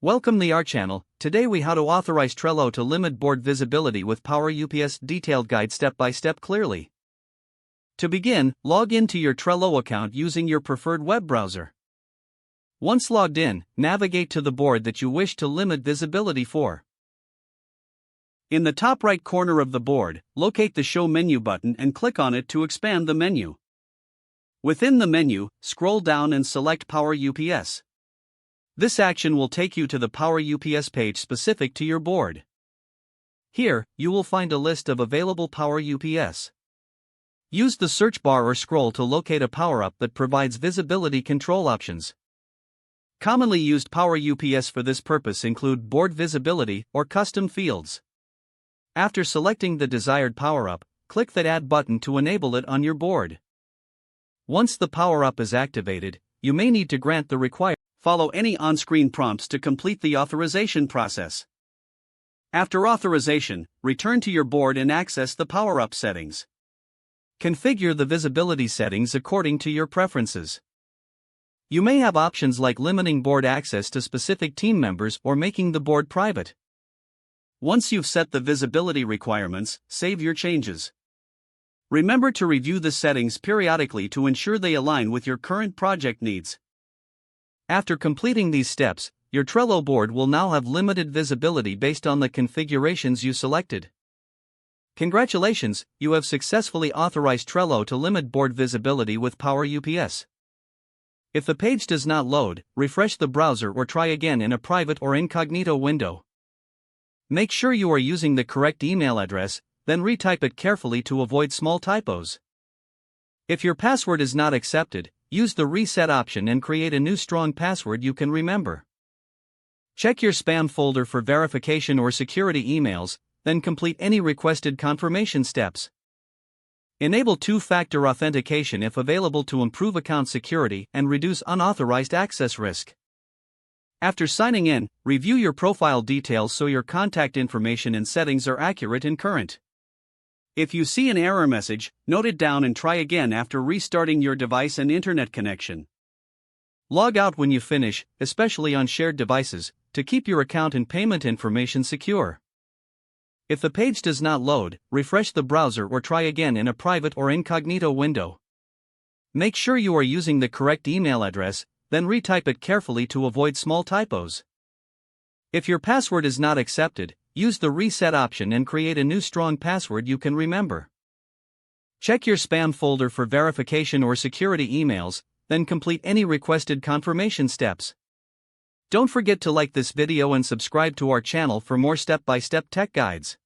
Welcome to our channel. Today we how to authorize Trello to limit board visibility with Power UPS detailed guide step by step clearly. To begin, log into your Trello account using your preferred web browser. Once logged in, navigate to the board that you wish to limit visibility for. In the top right corner of the board, locate the Show Menu button and click on it to expand the menu. Within the menu, scroll down and select Power UPS. This action will take you to the Power UPS page specific to your board. Here, you will find a list of available Power UPS. Use the search bar or scroll to locate a power-up that provides visibility control options. Commonly used Power UPS for this purpose include board visibility or custom fields. After selecting the desired power-up, click that Add button to enable it on your board. Once the power-up is activated, you may need to grant the required. Follow any on-screen prompts to complete the authorization process. After authorization, return to your board and access the power-up settings. Configure the visibility settings according to your preferences. You may have options like limiting board access to specific team members or making the board private. Once you've set the visibility requirements, save your changes. Remember to review the settings periodically to ensure they align with your current project needs. After completing these steps, your Trello board will now have limited visibility based on the configurations you selected. Congratulations, you have successfully authorized Trello to limit board visibility with Power UPS. If the page does not load, refresh the browser or try again in a private or incognito window. Make sure you are using the correct email address, then retype it carefully to avoid small typos. If your password is not accepted, use the reset option and create a new strong password you can remember. Check your spam folder for verification or security emails, then complete any requested confirmation steps. Enable two-factor authentication if available to improve account security and reduce unauthorized access risk. After signing in, review your profile details so your contact information and settings are accurate and current. If you see an error message, note it down and try again after restarting your device and internet connection. Log out when you finish, especially on shared devices, to keep your account and payment information secure. If the page does not load, refresh the browser or try again in a private or incognito window. Make sure you are using the correct email address, then retype it carefully to avoid small typos. If your password is not accepted, use the reset option and create a new strong password you can remember. Check your spam folder for verification or security emails, then complete any requested confirmation steps. Don't forget to like this video and subscribe to our channel for more step-by-step tech guides.